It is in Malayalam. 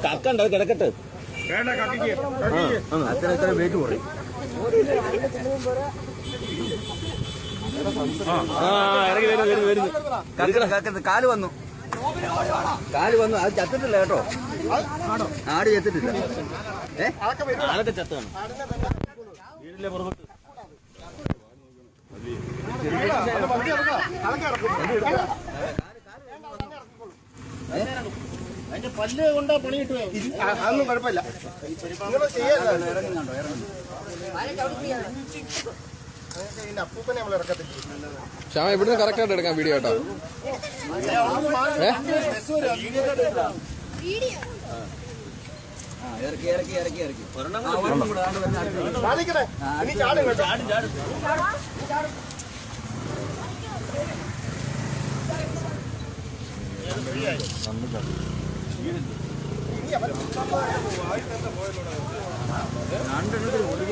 കക്കണ്ട കിടക്കട്ടെ അത്ര വെയിറ്റ് കുറയും. കാല് വന്നു അത് ചത്തിട്ടില്ല കേട്ടോ. ആട് ചത്തിട്ടില്ല. ആടൊക്കെ ചത്താണ് വീടിന്റെ പുറത്ത്. അതിന്റെ പല്ല് കൊണ്ടാ പണി കിട്ടുക. അതൊന്നും കുഴപ്പമില്ല. അപ്പൂപ്പനെ നമ്മൾ ഇറക്കത്തില്ല. ശ്യാമ ഇവിടുന്ന് കറക്റ്റ് ആയിട്ട് എടുക്കാം വീഡിയോ കേട്ടോ. ഇറക്കി